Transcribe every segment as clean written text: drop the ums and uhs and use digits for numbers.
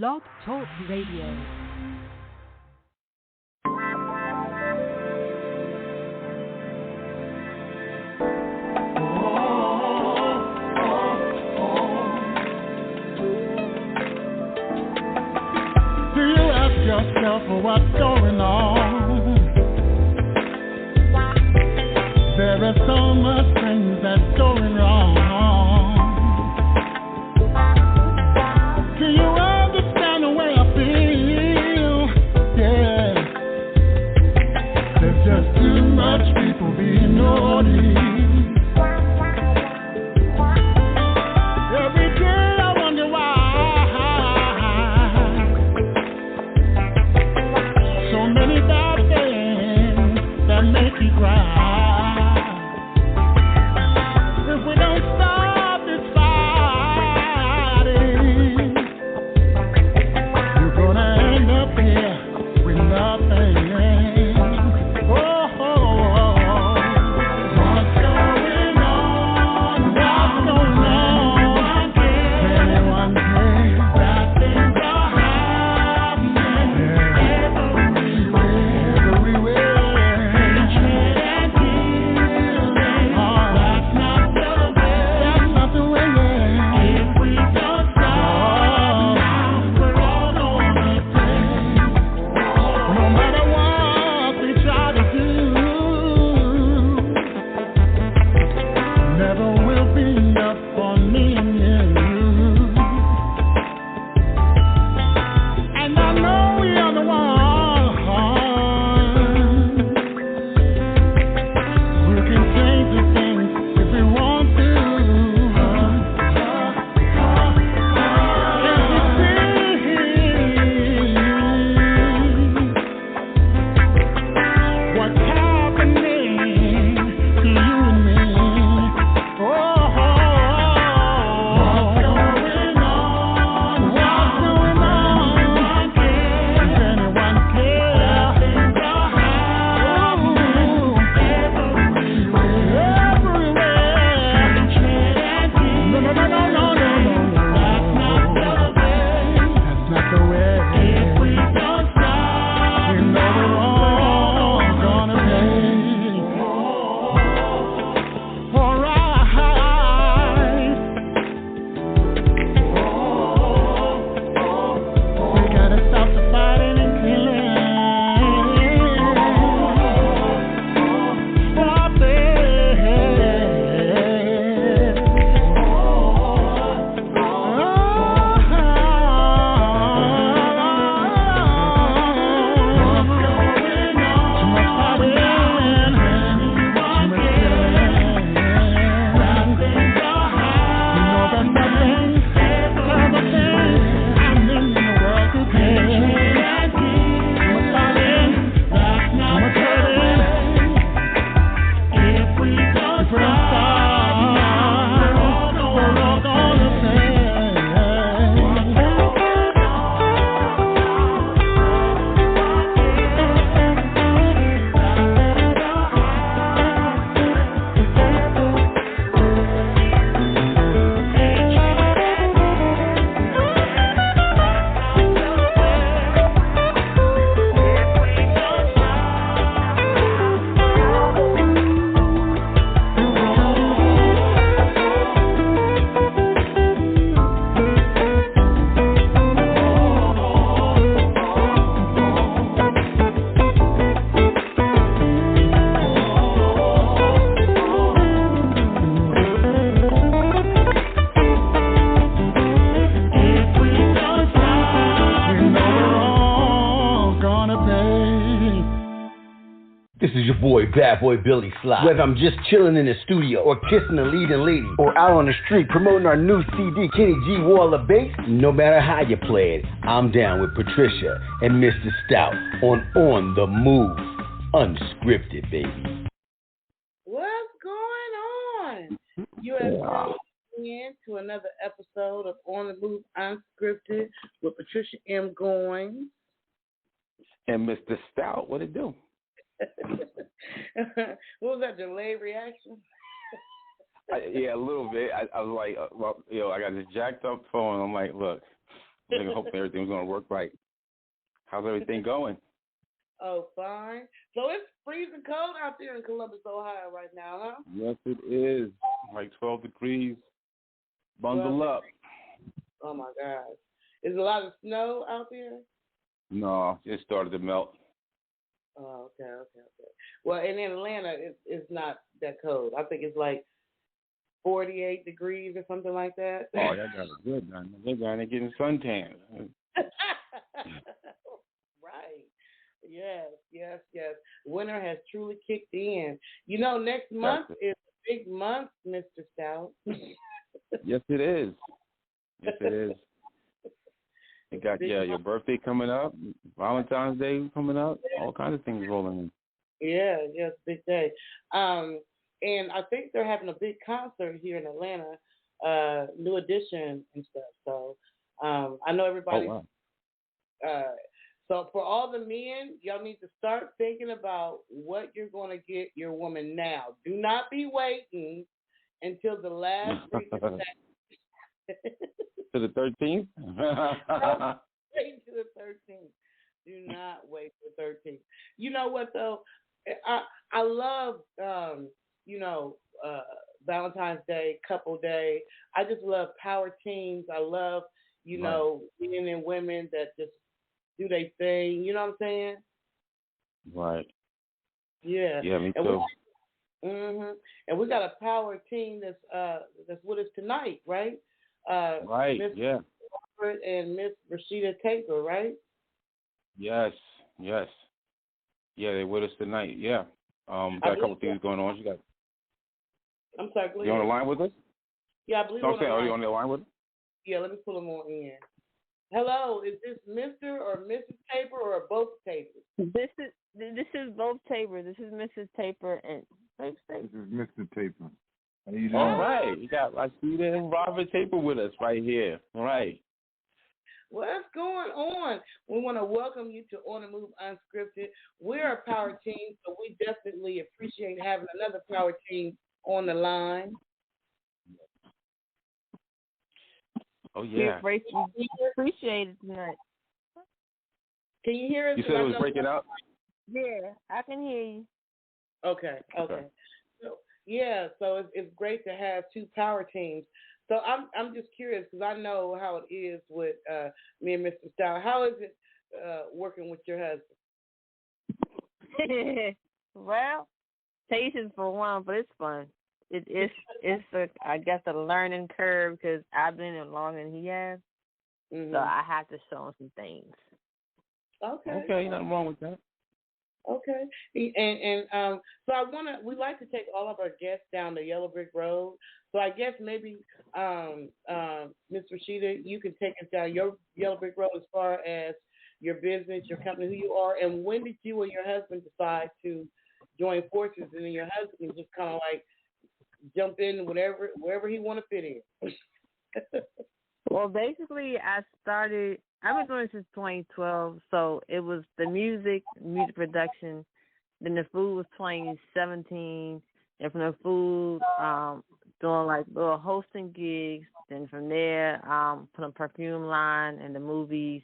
Blog Talk Radio. Yourself for what's going on. There are so much things that's going wrong. Do you understand the way I feel? Yeah. There's just too much people being naughty. Every day I wonder why. Many bad things that make you cry. If we don't stop this fighting, you're gonna end up here with nothing. Oh, what's going on? What's going on? Anyone say that things are happening? Bad boy Billy Sly. Whether I'm just chilling in the studio or kissing a leading lady or out on the street promoting our new CD, Kenny G Wall of Bass, no matter how you play it, I'm down with Patricia and Mr. Stout on the Move, unscripted, baby. What's going on? You are in to another episode of On the Move Unscripted with Patricia M. Goins and Mr. Stout. What it do? What was that, delayed reaction? Yeah, a little bit. I was like, I got this jacked up phone. I'm like, look, I hope everything's going to work right. How's everything going? Oh, fine. So it's freezing cold out there in Columbus, Ohio right now, huh? Yes, it is. Like 12 degrees. Bundle up. Oh, my gosh. Is a lot of snow out there? No, it started to melt. Oh, okay. Well, in Atlanta, it's not that cold. I think it's like 48 degrees or something like that. Oh, that got it good, man. They're going to get suntan. Right. Yes. Winter has truly kicked in. You know, next month is a big month, Mr. Stout. Yes, it is. Yes, it is. You got your birthday coming up, Valentine's Day coming up, all kinds of things rolling in. Yeah, yes, big day. And I think they're having a big concert here in Atlanta, New Edition and stuff. So I know everybody. Oh, wow. So for all the men, y'all need to start thinking about what you're going to get your woman now. Do not be waiting until the last week of the To the 13th? Wait to the 13th. Do not wait for the 13th. You know what though? I love Valentine's Day, Couple Day. I just love power teams. I love men and women that just do their thing. You know what I'm saying? Right. Yeah. Yeah, me too. And we got a power team that's with us tonight, right? Right. Miss Yeah. Robert and Miss Rashida Taper, right? Yes. Yeah, they're with us tonight. Yeah. Got a couple things going on. I'm sorry, you on the line with us? Yeah, I believe. No, I'm saying, are you on the line with us? Yeah, let me pull them on in. Hello, is this Mr. or Mrs. Taper or both Tapers? This is both Taper. This is Mrs. Taper and this is Mr. Taper. How you doing? All right. You got Rashida and Robert Taper with us right here. All right. What's going on? We want to welcome you to On the Move Unscripted. We're a power team, so we definitely appreciate having another power team on the line. Oh, yeah. We appreciate it tonight. Can you hear us? You said it was breaking up? Yeah, I can hear you. Okay. So it's great to have two power teams. So I'm just curious because I know how it is with me and Mr. Stout. How is it working with your husband? Well, patience for one, but it's fun. It's I guess a learning curve because I've been in longer than he has, so I have to show him some things. Okay, nothing wrong with that. Okay, and so we like to take all of our guests down the Yellow Brick Road. So I guess maybe Ms. Rashida, you can take us down your Yellow Brick Road as far as your business, your company, who you are, and when did you and your husband decide to join forces? And then your husband just kind of like jump in wherever he want to fit in. Well, basically, I've been doing it since 2012, so it was the music production. Then the food was 2017, and from the food, doing like little hosting gigs. Then from there, put a perfume line and the movies.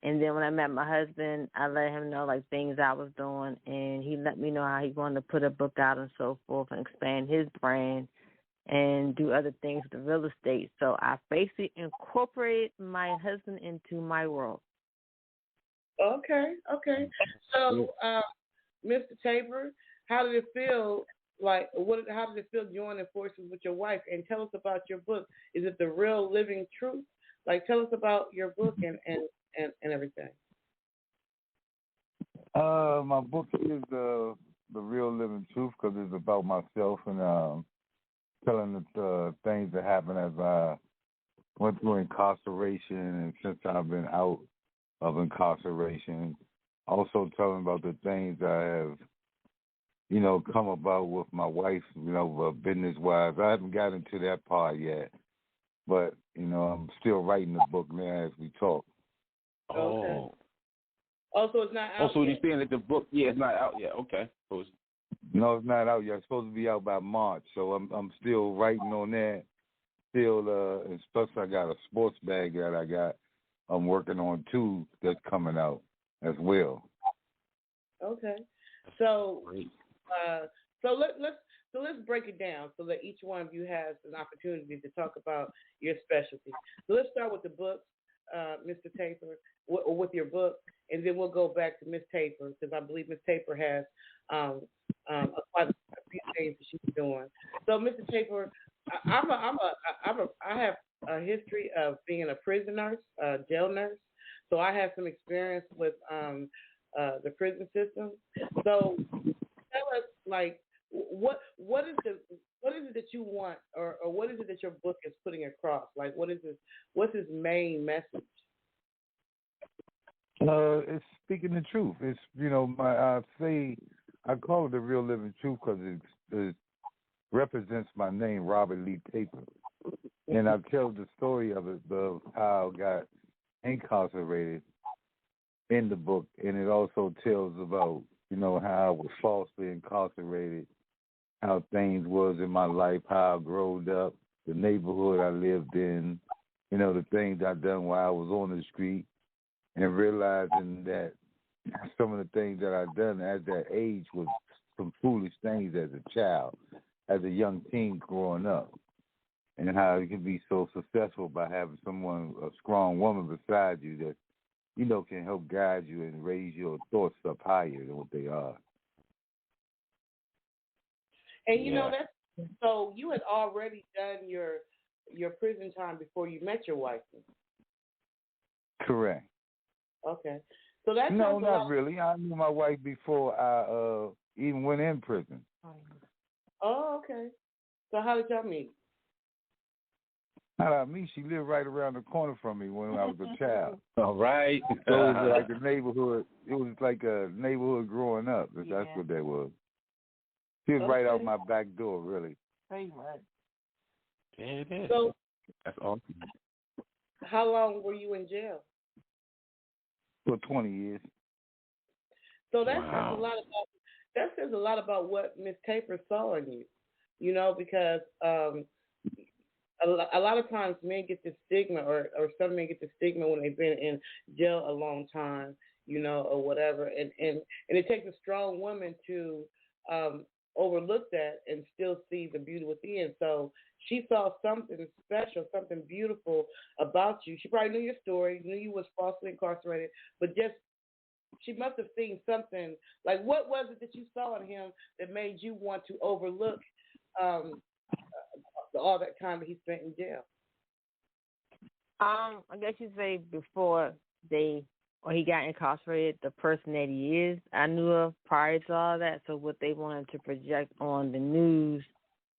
And then when I met my husband, I let him know like things I was doing, and he let me know how he wanted to put a book out and so forth and expand his brand and do other things with the real estate. So I basically incorporated my husband into my world. Okay. So, Mr. Taper, how did it feel? How did it feel joining forces with your wife? And tell us about your book. Is it The Real Living Truth? Like, tell us about your book and everything. My book is The Real Living Truth because it's about myself and telling the things that happened as I went through incarceration and since I've been out of incarceration. Also telling about the things I have, come about with my wife, business-wise. I haven't gotten to that part yet, but, I'm still writing the book now as we talk. Okay. Also, it's not out Also, yet. you're saying that the book, it's not out yet. Okay. No, it's not out yet. It's supposed to be out by March, so I'm still writing on that. And plus I got a sports bag that I got I'm working on 2 that's coming out as well. Okay. So, let's break it down so that each one of you has an opportunity to talk about your specialty. So let's start with the books, Mr. Taper, or with your book, and then we'll go back to Miss Taper because I believe Miss Taper has quite a few things that she's doing. So, Mr. Taper, I have a history of being a prison nurse, jail nurse. So I have some experience with the prison system. So tell us, like, what is it that you want, or what is it that your book is putting across? Like, what's its main message? It's speaking the truth. It's I call it the real living truth because it represents my name, Robert Lee Taper, and I tell the story of how I got incarcerated in the book, and it also tells about how I was falsely incarcerated, how things was in my life, how I growed up, the neighborhood I lived in, the things I done while I was on the street, and realizing that some of the things that I done at that age was some foolish things as a child, as a young teen growing up, and how you can be so successful by having a strong woman beside you that can help guide you and raise your thoughts up higher than what they are. And that's so you had already done your prison time before you met your wife. Correct. Okay. So that's not really. I knew my wife before I even went in prison. Oh, okay. So how did y'all meet? Not I mean, she lived right around the corner from me when I was a child. All right. So it was like a neighborhood. It was like a neighborhood growing up. That's what that was. She was right out my back door, really. Hey, man. Yeah, it is. So, that's awesome. How long were you in jail? For 20 years. So that says a lot about what Miss Taper saw in you. Because a lot of times men get the stigma, or some men get the stigma when they've been in jail a long time, or whatever. And it takes a strong woman to overlook that and still see the beauty within. So she saw something special, something beautiful about you. She probably knew your story, knew you was falsely incarcerated, but just she must have seen something. Like, what was it that you saw in him that made you want to overlook all that time that he spent in jail? I guess you'd say before he got incarcerated, the person that he is, I knew of prior to all that. So what they wanted to project on the news,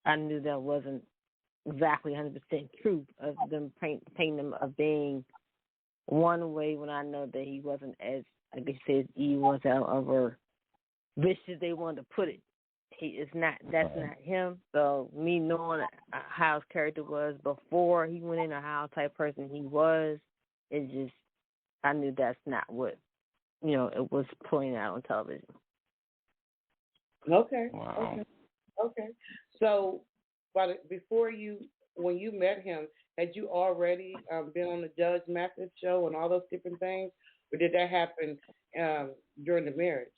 I knew that wasn't exactly 100% true, of them painting him of being one way when I know that he wasn't as, I guess you said, evil or vicious they wanted to put it. That's not him. So me knowing how his character was before he went in, or how type person he was, it just, I knew that's not what, it was pulling out on television. Okay. Wow. Okay. So, when you met him, had you already been on the Judge Mathis show and all those different things, or did that happen during the marriage?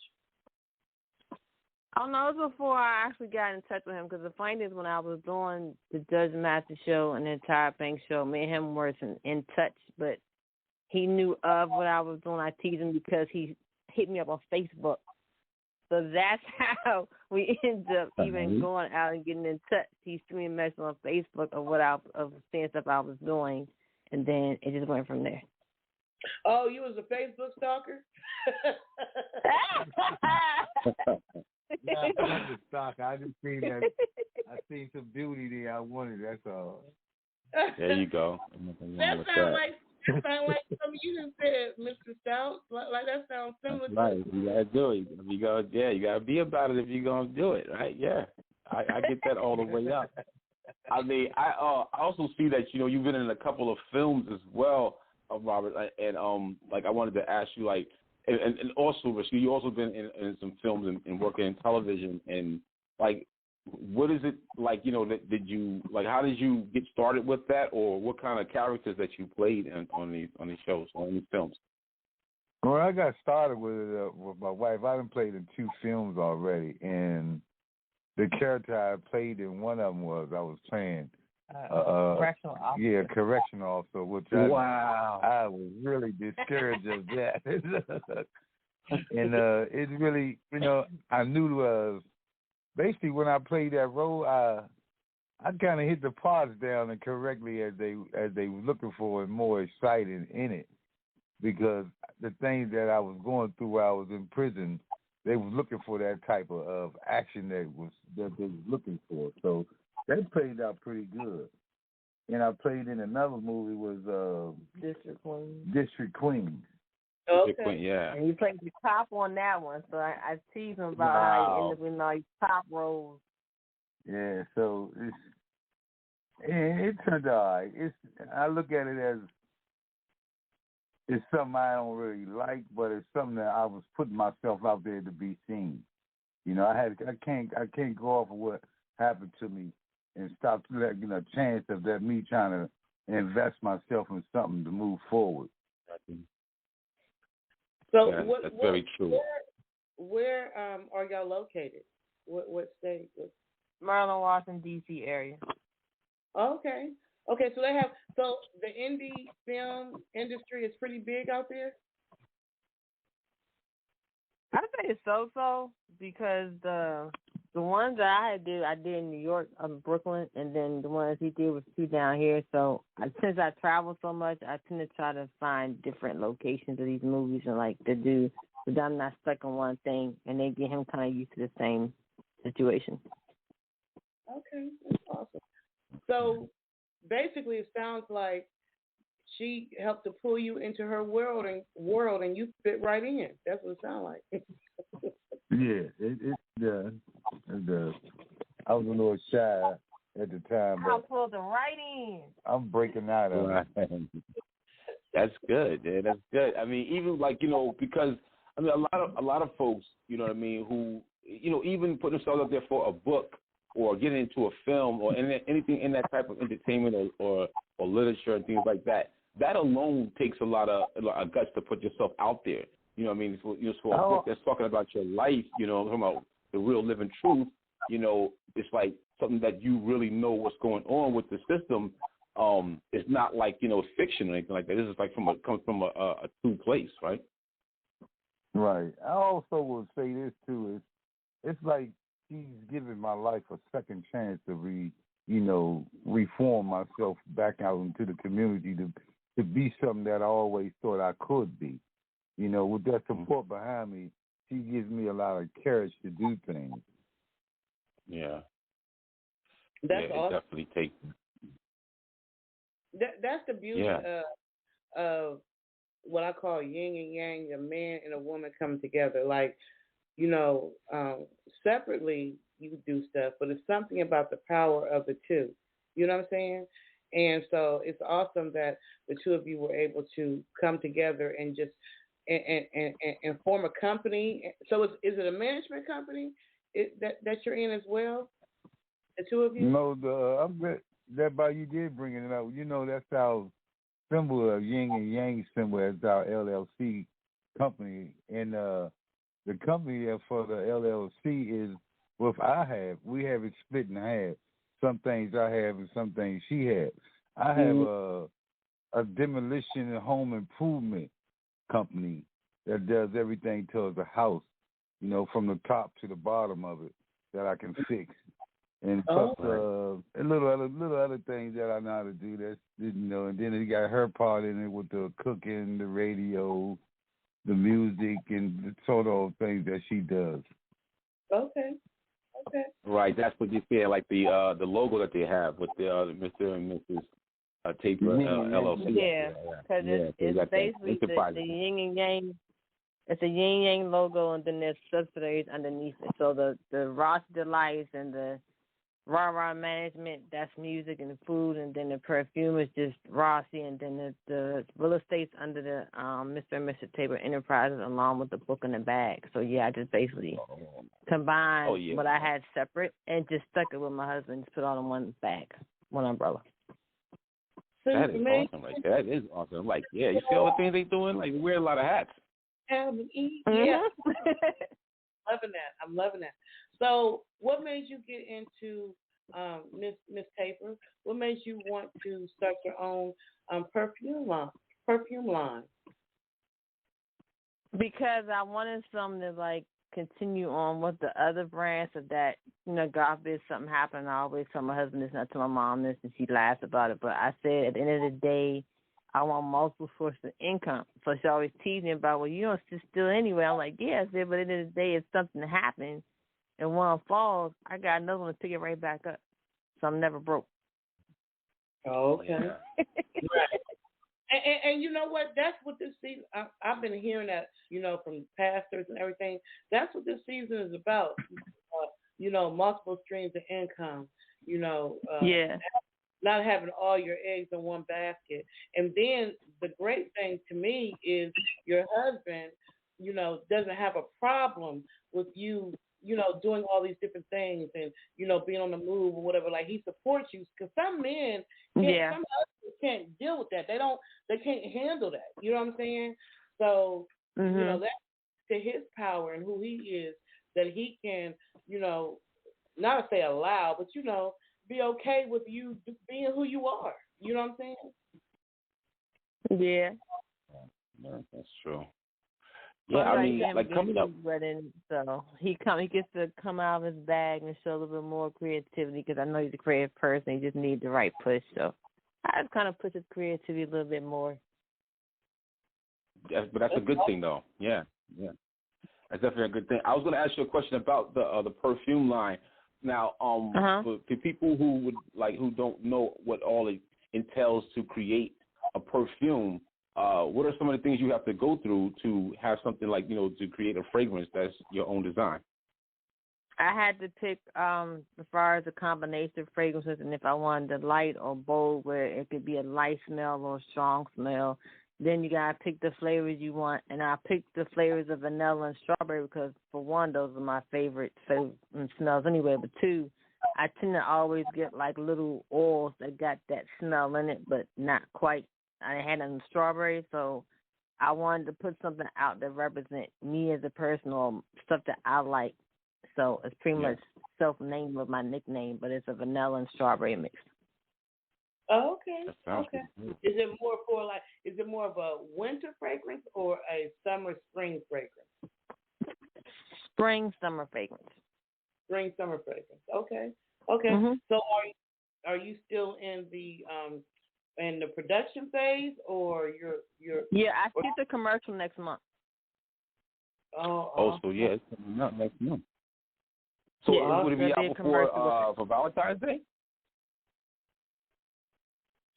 Oh, no, it was before I actually got in touch with him, because the funny thing is when I was doing the Judge Mathis show and the entire Bank show, me and him were in touch, but he knew of what I was doing. I teased him because he hit me up on Facebook. So that's how we ended up even going out and getting in touch. He threw me a message on Facebook of seeing stuff I was doing, and then it just went from there. Oh, you was a Facebook stalker? Yeah, I'm not a stalker. I just seen that. I seen some beauty there. I wanted. That's all. There you go. That sounds like something you just said, Mr. Stout. Like that sounds similar. That's right. You gotta do it. You gotta be about it if you're gonna do it, right? Yeah. I get that all the way up. I mean, I also see that you've been in a couple of films as well, Robert, and I wanted to ask you, like, and also, Rashida, you also been in some films and working in television, and like, what is it like? You know, did you like? How did you get started with that, or what kind of characters that you played on these shows, on these films? When I got started with my wife, I done played in 2 films already, and the character I played in one of them I was playing correctional officer. Yeah, correctional officer, which I was really discouraged of that. And it really, I knew basically when I played that role, I kind of hit the parts down and correctly as they were looking for and more exciting in it, because the things that I was going through while I was in prison, they was looking for that type of action that they was looking for. So that played out pretty good. And I played in another movie was District Queen. District Queen. Okay. Yeah. And you played the top on that one, so I teased him about how you ended up in all these top roles. Yeah, so it turned out all right. I look at it as it's something I don't really like, but it's something that I was putting myself out there to be seen. I can't go off of what happened to me and stop letting a chance of that me trying to invest myself in something to move forward. So that's very true. Where are y'all located? What state? Maryland, Washington, D.C. area. Okay. So the indie film industry is pretty big out there? I'd say it's so because the ones that I did in New York, Brooklyn, and then the ones he did was 2 down here. So since I travel so much, I tend to try to find different locations of these movies and like to do, so that I'm not stuck on one thing, and they get him kind of used to the same situation. Okay, that's awesome. So basically, it sounds like she helped to pull you into her world, and you fit right in. That's what it sounds like. Yeah, it does. It does. I was a little shy at the time, I but pulled them right in. I'm breaking out of it. That's good. Yeah, that's good. I mean, even because a lot of folks, you know what I mean, who even put themselves out there for a book or getting into a film or anything in that type of entertainment or literature and things like that. That alone takes a lot of guts to put yourself out there. You know what I mean? For a book that's talking about your life, talking about the real living truth, it's like something that you really know what's going on with the system. It's not like, fiction or anything like that. This is like comes from a true place, right? Right. I also will say this, too. It's like she's giving my life a second chance to reform myself back out into the community to be something that I always thought I could be. With that support behind me, she gives me a lot of courage to do things. Yeah. That's awesome. It definitely takes. That's the beauty of what I call yin and yang, a man and a woman come together. Like, separately you do stuff, but it's something about the power of the two. You know what I'm saying? And so it's awesome that the two of you were able to come together and just and form a company. So is it a management company that you're in as well? The two of you? No, I'm glad that by you did bring it up. That's our symbol of yin and yang symbol as our LLC company. And the company for the LLC is what I have. We have it split in half. Some things I have and some things she has. I have a demolition and home improvement company that does everything towards the house, from the top to the bottom of it that I can fix. And plus a little other things that I know how to do. That's and then it got her part in it with the cooking, the radio, the music, and the sort of things that she does. Okay. Right, that's what you feel like the logo that they have with the Mr. and Mrs. Taper LLC. Yeah, because it's basically the yin and yang. It's a yin yang logo, and then there's subsidiaries underneath it. So the Rashida Lights and the Raw management, that's music and the food, and then the perfume is just Rossi, and then the real estate's under the Mr. and Mrs. Tabor Enterprises along with the book and the bag. So, yeah, I just basically combined what I had separate and just stuck it with my husband, just put all in one bag, one umbrella. That is awesome right there. That is awesome. Like, yeah, you see all the things they doing? Like, they wear a lot of hats. Yeah. Loving that. I'm loving that. So, what made you get into Miss Tabor? What made you want to start your own perfume line? Because I wanted something to like continue on with the other brands, so that God forbid something happened. I always tell my husband this, not to my mom this, and she laughs about it. But I said at the end of the day, I want multiple sources of income. So she always teased me about, well, you don't sit still anyway. I'm like, yeah, I said, but at the end of the day, if something happens and one falls, I got another one to pick it right back up. So I'm never broke. Okay. Right. And you know what? That's what this season, I've been hearing that, from pastors and everything. That's what this season is about. Multiple streams of income, not having all your eggs in one basket. And then the great thing to me is your husband, doesn't have a problem with you, doing all these different things and, being on the move or whatever. Like, he supports you, because some men some husbands can't deal with that. They can't handle that. You know what I'm saying? So, that's to his power and who he is, that he can, not to say allow, but, be okay with you being who you are. You know what I'm saying? Yeah. Yeah, that's true. Yeah, I mean, like coming up. So he gets to come out of his bag and show a little bit more creativity, because I know he's a creative person. He just needs the right push. So I just kind of push his creativity a little bit more. But that's a good thing, though. Yeah. That's definitely a good thing. I was going to ask you a question about the perfume line. Now, for people who don't know what all it entails to create a perfume, what are some of the things you have to go through to have something like, to create a fragrance that's your own design? I had to pick, as far as a combination of fragrances, and if I wanted the light or bold, where it could be a light smell or a strong smell. Then you got to pick the flavors you want, and I picked the flavors of vanilla and strawberry because, for one, those are my favorite smells anyway. But two, I tend to always get like little oils that got that smell in it, but not quite. I had it in strawberry, so I wanted to put something out that represent me as a person or stuff that I like. So it's pretty much self-named with my nickname, but it's a vanilla and strawberry mix. Oh, okay. Is it more of a winter fragrance or a spring fragrance? Summer fragrance. Summer fragrance. Okay. Mm-hmm. So are you still in the production phase, or you're? Yeah, I shoot the commercial next month. So it's coming out next month. So would it be out for Valentine's Day?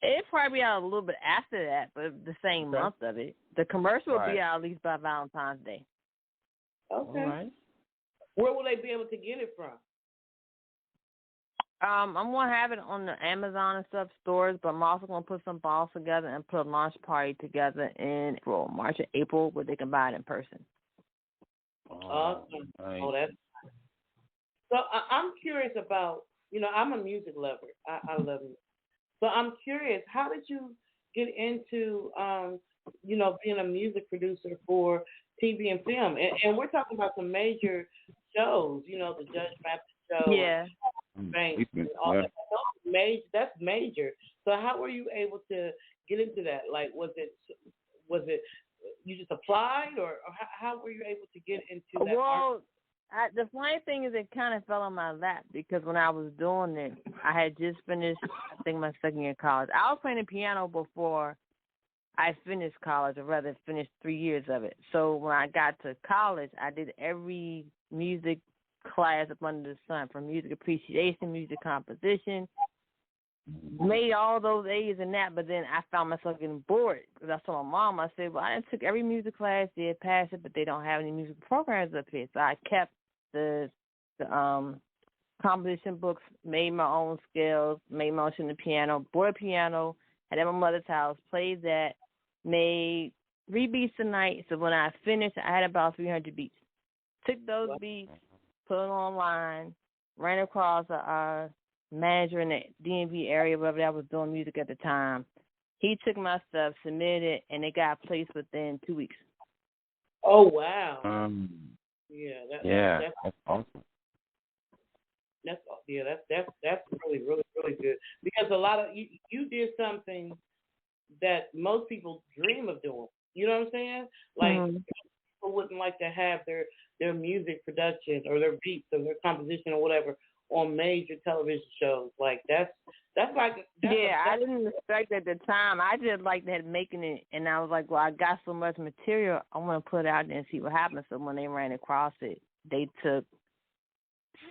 It'd probably be out a little bit after that, but the same month of it. The commercial will be out at least by Valentine's Day. Okay. All right. Where will they be able to get it from? I'm going to have it on the Amazon and stuff stores, but I'm also going to put some balls together and put a launch party together in March or April, where they can buy it in person. Awesome. Nice. Oh, that's so. I'm curious about. I'm a music lover. I love it. So I'm curious, how did you get into, being a music producer for TV and film? And we're talking about some major shows, the Judge Mathis show. Yeah. Banks and all that. That's major. So how were you able to get into that? Like, was it you just applied, or how were you able to get into that? Well, the funny thing is, it kind of fell on my lap, because when I was doing it, I had just finished, I think, my second year of college. I was playing the piano before I finished college, or rather finished 3 years of it. So when I got to college, I did every music class up under the sun, from music appreciation, music composition, made all those A's in that, but then I found myself getting bored, because I told my mom, I said, well, I took every music class, did pass it, but they don't have any music programs up here. So I kept the composition books, made my own scales, made my own shit on the piano, bought a piano, had it at my mother's house, played that, made 3 beats a night. So when I finished, I had about 300 beats. Took those beats, put them online, ran across a manager in the DMV area, wherever I was doing music at the time. He took my stuff, submitted it, and it got placed within 2 weeks. Oh, wow. That's awesome. That's really, really, really good. Because a lot of you did something that most people dream of doing. You know what I'm saying? Like people wouldn't like to have their music production or their beats or their composition or whatever on major television shows. Like that's I didn't expect at the time. I just liked that making it, and I was like, well, I got so much material, I want to put it out there and see what happens. So when they ran across it, they took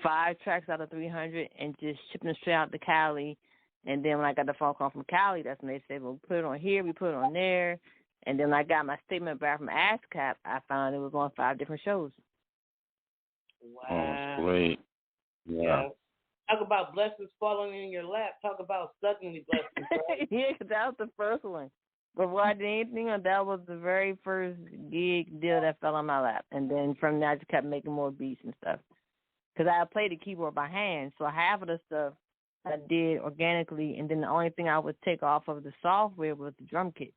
5 tracks out of 300 and just shipped them straight out to Cali. And then when I got the phone call from Cali, that's when they said, well, we put it on here, we put it on there. And then when I got my statement back from ASCAP, I found it was on 5 different shows. Wow. Oh, that's great. Yeah. Talk about blessings falling in your lap. Talk about suddenly blessings. Right? Yeah, that was the first one. Before I did anything, that was the very first gig deal that fell on my lap. And then from there, I just kept making more beats and stuff. Because I played the keyboard by hand, so half of the stuff I did organically, and then the only thing I would take off of the software was the drum kit.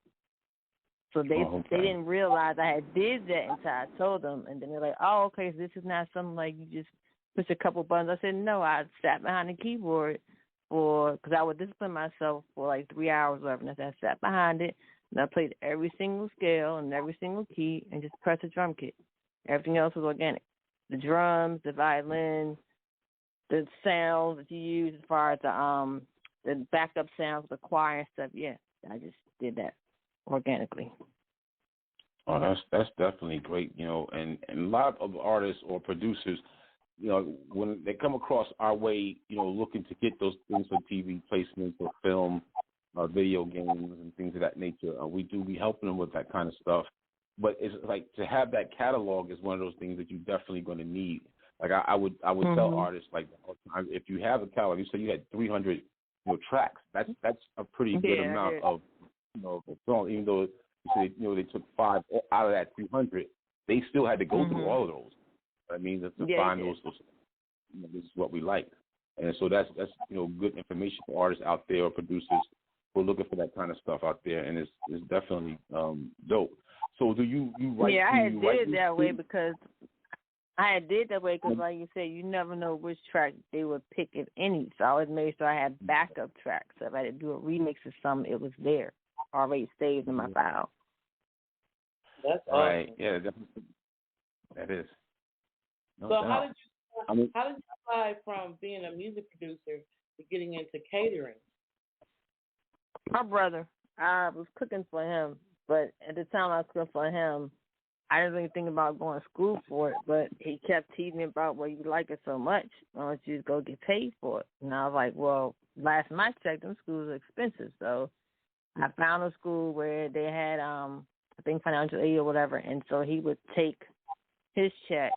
So they didn't realize I had did that until I told them, and then they're like, oh, okay, so this is not something like you just push a couple buttons. I said, no, I sat behind the keyboard because I would discipline myself for like 3 hours or whatever, and I sat behind it, and I played every single scale and every single key and just pressed the drum kit. Everything else was organic. The drums, the violin, the sounds that you use as far as the backup sounds, the choir and stuff. Yeah, I just did that organically. Oh, that's definitely great, and a lot of artists or producers, when they come across our way, looking to get those things for TV placements or film, video games and things of that nature, we helping them with that kind of stuff. But it's like to have that catalog is one of those things that you're definitely going to need. Like I would tell artists, like, if you have a catalog, you say you had 300 tracks. That's a pretty good amount of a song. Even though they took 5 out of that 300, they still had to go through all of those. I mean, to find those. This is what we like, and so that's good information for artists out there or producers who are looking for that kind of stuff out there, and it's definitely dope. So do you write? Yeah, I did it that way because like you said, you never know which track they would pick, if any. So I always made sure I had backup tracks. So if I had to do a remix of something, it was there, already saved in my file. That's awesome. Right. Yeah, that is. No doubt. How did you fly from being a music producer to getting into catering? My brother, I was cooking for him, but at the time I was cooking for him, I didn't really think about going to school for it, but he kept teasing me about, well, you like it so much, why don't you go get paid for it? And I was like, well, last time I checked, them schools are expensive, so I found a school where they had, I think, financial aid or whatever, and so he would take his check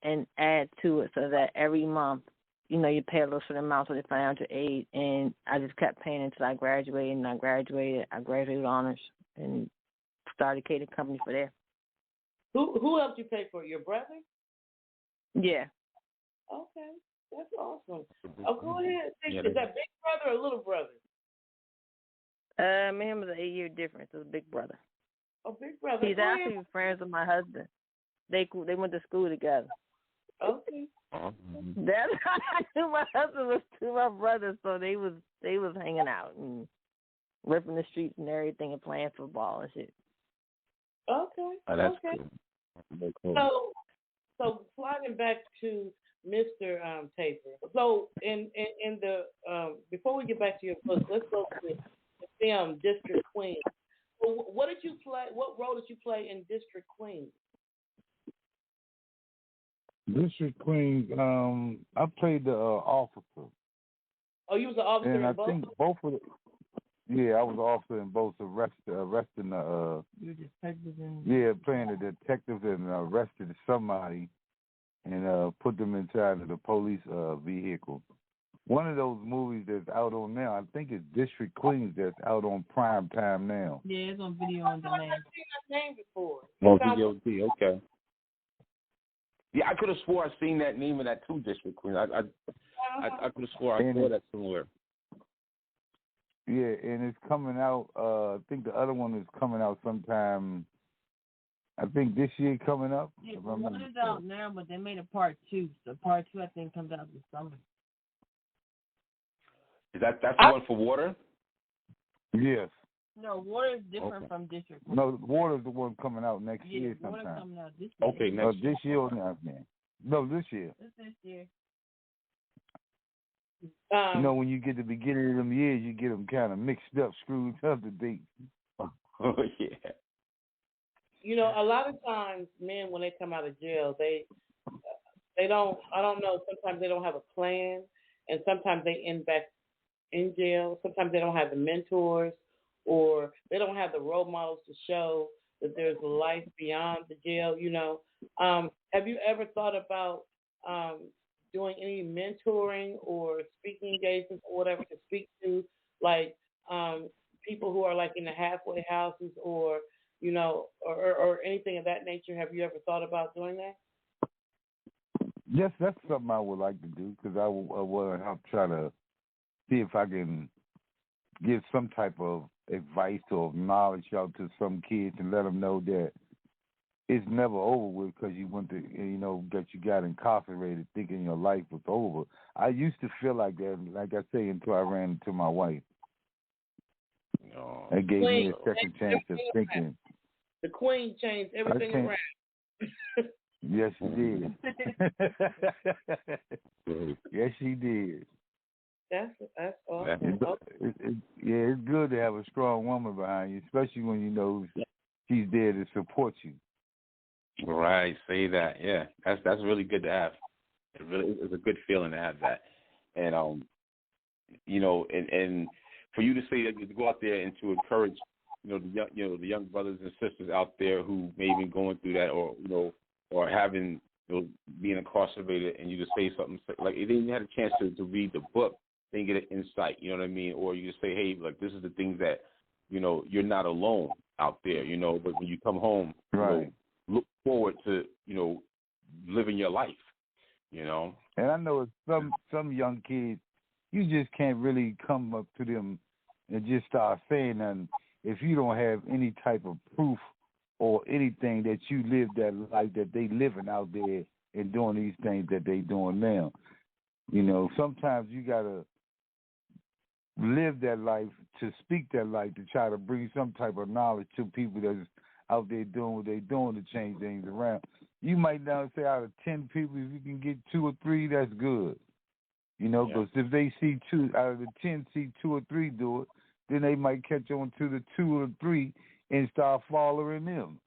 and add to it so that every month, you pay a little certain amount for the financial aid, and I just kept paying until I graduated, and I graduated with honors and started a catering company for there. Who helped you pay for it? Your brother? Yeah. Okay, that's awesome. Oh, go ahead. Is that big brother or little brother? Me and him was an 8-year difference. It was big brother. Oh, big brother. He's actually friends with my husband. They went to school together. Okay. That's how I knew my husband was to my brother, so they was hanging out and ripping the streets and everything and playing football and shit. Okay. Oh, that's okay. Cool. So sliding back to Mr. Taper. So in the before we get back to your book, let's go to the film District Queen. So what did you play? What role did you play in District Queen? District Queen, I played the officer. Oh, you was an officer and in both? I think both of the, I was an officer in both, arresting the, You detectives in... Yeah, playing the detectives and arrested somebody. and put them inside of the police vehicle. One of those movies that's out on now, I think it's District Queens, that's out on prime time now. Yeah, it's on video on demand. I've seen that name before. Oh, VOD, okay. Yeah, I could have swore I seen that name of that too, District Queen. I could have swore I saw that somewhere. Yeah, and it's coming out. I think the other one is coming out sometime. I think this year coming up. Yeah, one is out now, but they made a part 2. So part 2, I think, comes out this summer. Is that's the one for water? Yes. No, water is different from District. No, water is the one coming out next year sometime. Water coming out this year. Okay, next this year or not, man? No, this year. It's this year. You know, when you get the beginning of them years, you get them kind of mixed up, screwed up the date. Oh, yeah. You know, a lot of times men, when they come out of jail, they don't, I don't know, sometimes they don't have a plan, and sometimes they end back in jail. Sometimes they don't have the mentors, or they don't have the role models to show that there's a life beyond the jail, you know. Have you ever thought about doing any mentoring or speaking engagements or whatever to speak to, like, people who are, like, in the halfway houses or, you know, or anything of that nature? Have you ever thought about doing that? Yes, that's something I would like to do, because I will help try to see if I can give some type of advice or knowledge out to some kids and let them know that it's never over with because you went to, you know, that you got incarcerated thinking your life was over. I used to feel like that, like I say, until I ran into my wife. No. It gave me a second chance of thinking. The Queen changed everything around. Yes, she did. Yes, she did. That's awesome. It's good to have a strong woman behind you, especially when you know she's there to support you. Right, say that. Yeah, that's really good to have. It really is a good feeling to have that, and you know, and for you to say that, to go out there and to encourage, the young brothers and sisters out there who may be going through that, or or having, being incarcerated, and you just say something like, they didn't have a chance to read the book, they can get an insight. You know what I mean? Or you just say, hey, like, this is the things that, you're not alone out there. But when you come home, right. Look forward to, living your life, And I know some young kids, you just can't really come up to them and just start saying nothing if you don't have any type of proof or anything that you live that life that they living out there and doing these things that they doing now. Sometimes you got to live that life, to speak that life, to try to bring some type of knowledge to people that's out there doing what they're doing to change things around. You might now say out of 10 people, if you can get 2 or 3, that's good. Because if they see 2 out of the 10 see 2 or 3 do it, then they might catch on to the 2 or 3 and start following them.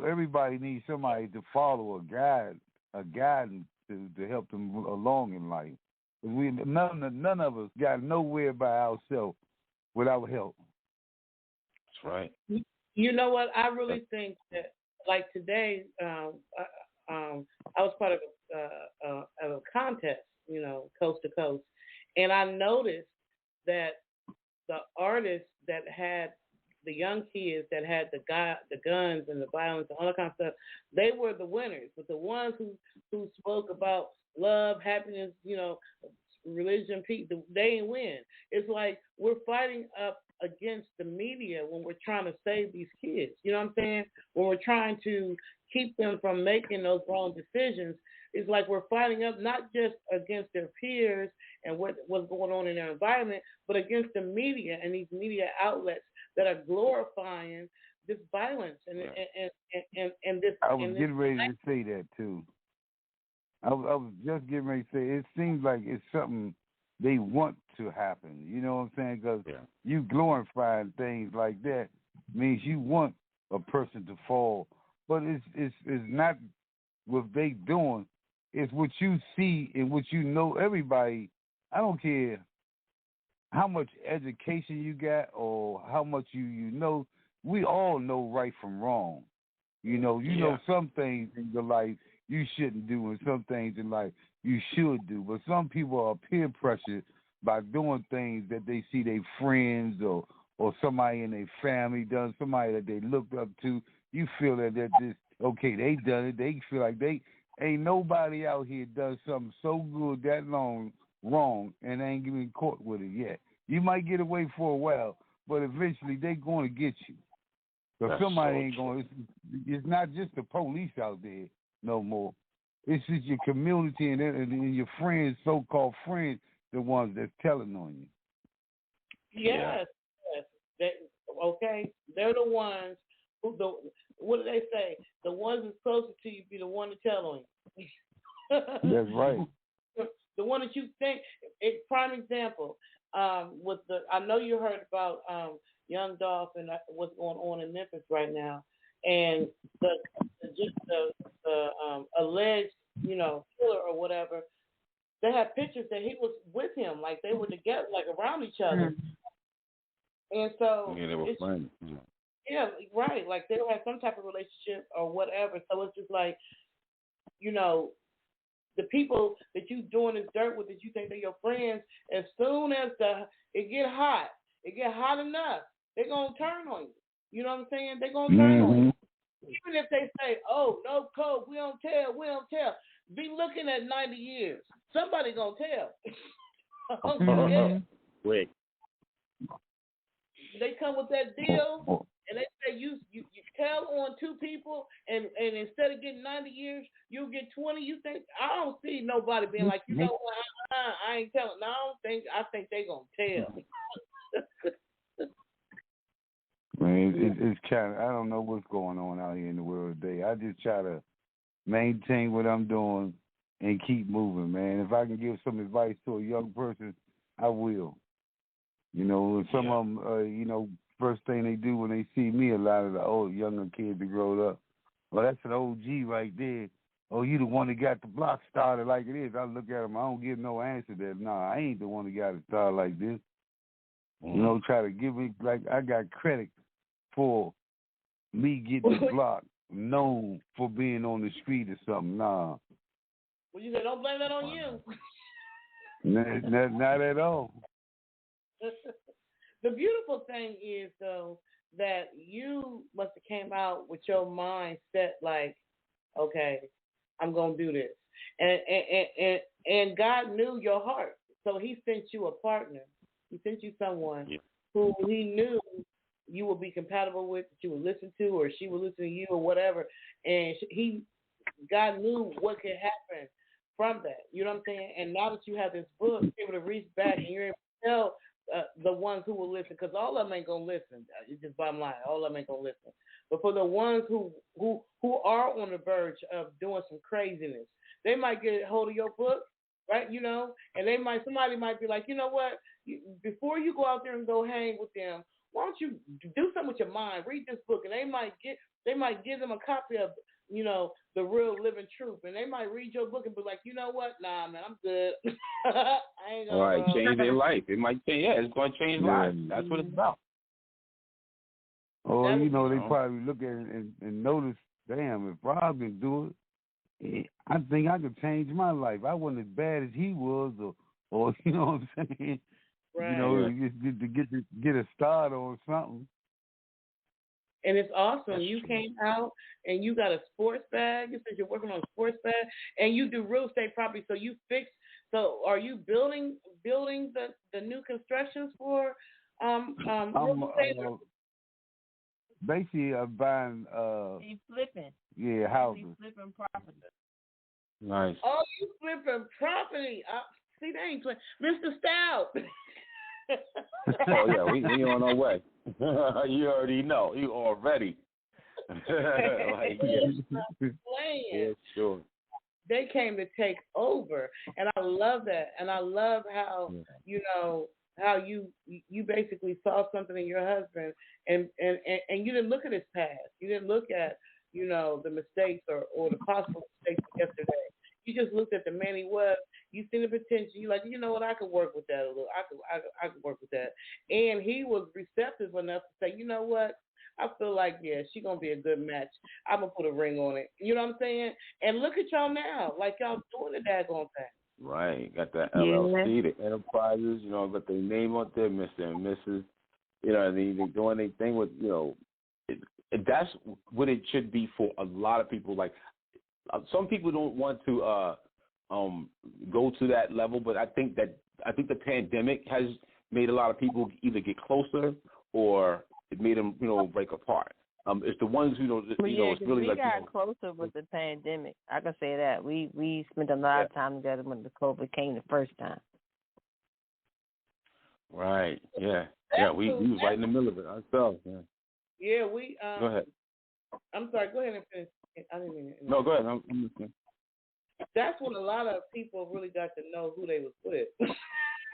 Everybody needs somebody to follow, a guidance to help them along in life. None of us got nowhere by ourselves without help. That's right. You know what? I really think that, like today, I was part of a contest, coast to coast, and I noticed that the artists that had the young kids that had the guns and the violence and all that kind of stuff, they were the winners. But the ones who spoke about love, happiness, religion, peace, they didn't win. It's like we're fighting up against the media when we're trying to save these kids. You know what I'm saying? When we're trying to keep them from making those wrong decisions, it's like we're fighting up not just against their peers and what's going on in their environment, but against the media and these media outlets that are glorifying this violence and this. I was getting ready to say that too. I was just getting ready to say it seems like it's something they want to happen. You know what I'm saying? Because you glorifying things like that means you want a person to fall, but it's not what they doing. It's what you see and what you know. Everybody, I don't care how much education you got or how much you know. We all know right from wrong. You know some things in your life you shouldn't do, and some things in life you should do. But some people are peer pressured by doing things that they see their friends or somebody in their family done, somebody that they looked up to. You feel that this okay, they done it. They feel like they ain't nobody out here done something so good that long wrong and ain't getting caught with it yet. You might get away for a while, but eventually they going to get you. So somebody ain't going. It's not just the police out there no more. It's just your community and your friends, so-called friends, the ones that's telling on you. Yes. Okay, they're the ones who what do they say? The ones that's closest to you be the one to tell on you. That's right. The one that you think. Prime example. With I know you heard about Young Dolph and what's going on in Memphis right now, and the alleged killer or whatever. They had pictures that he was with him, like they were together, like around each other. And so they were friends. Yeah, right. Like they had some type of relationship or whatever. So it's just like, the people that you doing this dirt with that you think they're your friends, as soon as it get hot enough, they're gonna turn on you. You know what I'm saying? They're gonna turn on you. Even if they say, "Oh, no code, we don't tell." Be looking at 90 years. Somebody gonna tell. Quick. They come with that deal, and they say you tell on 2 people, and instead of getting 90 years, you'll get 20. You think I don't see nobody being like, what, I ain't telling. No, I think they gonna tell. Man, it's kind of, I don't know what's going on out here in the world today. I just try to maintain what I'm doing and keep moving, man. If I can give some advice to a young person, I will. Some of them, first thing they do when they see me, a lot of the old, younger kids that grow up, well, that's an OG right there. Oh, you the one that got the block started like it is. I look at them, I don't give no answer to that. Nah, I ain't the one that got it started like this. Try to give me, like, I got credit for me getting the block known for being on the street or something. Nah. Well, you said don't blame that on you. Not at all. The beautiful thing is, though, that you must have came out with your mind set like, okay, I'm going to do this. And God knew your heart. So he sent you a partner. He sent you someone who he knew you would be compatible with, that you would listen to, or she would listen to you, or whatever. And God knew what could happen from that. You know what I'm saying? And now that you have this book, you're able to reach back and you're able to tell the ones who will listen, because all of them ain't gonna listen. It's just bottom line. All of them ain't gonna listen. But for the ones who are on the verge of doing some craziness, they might get a hold of your book, right? And somebody might be like, you know what? Before you go out there and go hang with them, why don't you do something with your mind? Read this book, and they might give them a copy of the real living truth, and they might read your book and be like, you know what? Nah, man, I'm good. I ain't gonna. All right, change their life. It might change. Yeah, it's going to change lives. That's what it's about. Or they probably look at it and notice, damn, if Rob can do it, I think I could change my life. I wasn't as bad as he was, or you know what I'm saying? Right. To get a start on something. And it's awesome. You came out and you got a sports bag. You said you're working on a sports bag, and you do real estate property. So you fix. So are you building the new constructions for real estate? Basically, I'm buying. He's flipping. Yeah, houses. He's flipping property. Nice. Oh, you flipping property? See, they ain't Mr. Stout. Oh yeah, we on our way. You already know. You already. Yeah, sure. They came to take over, and I love that. And I love how how you basically saw something in your husband, and you didn't look at his past. You didn't look at the mistakes or the possible mistakes of yesterday. You just looked at the man he was. You see the potential. You like, you know what? I could work with that a little. I could work with that. And he was receptive enough to say, you know what? I feel like, yeah, she's going to be a good match. I'm going to put a ring on it. You know what I'm saying? And look at y'all now. Like, y'all doing the daggone thing. Right. Got that LLC, the enterprises, got their name on there, Mr. and Mrs. And they're doing their thing with, that's what it should be for a lot of people. Like, some people don't want to go to that level, but I think the pandemic has made a lot of people either get closer or it made them, break apart. It's the ones who don't, it's really we like. We got closer with the pandemic. I can say that. We spent a lot of time together when the COVID came the first time. Right. Yeah. Yeah. We was right in the middle of it ourselves. Yeah. Yeah. We. Go ahead. I'm sorry. Go ahead and finish. I didn't mean it. No, go ahead. I'm listening. That's when a lot of people really got to know who they was with.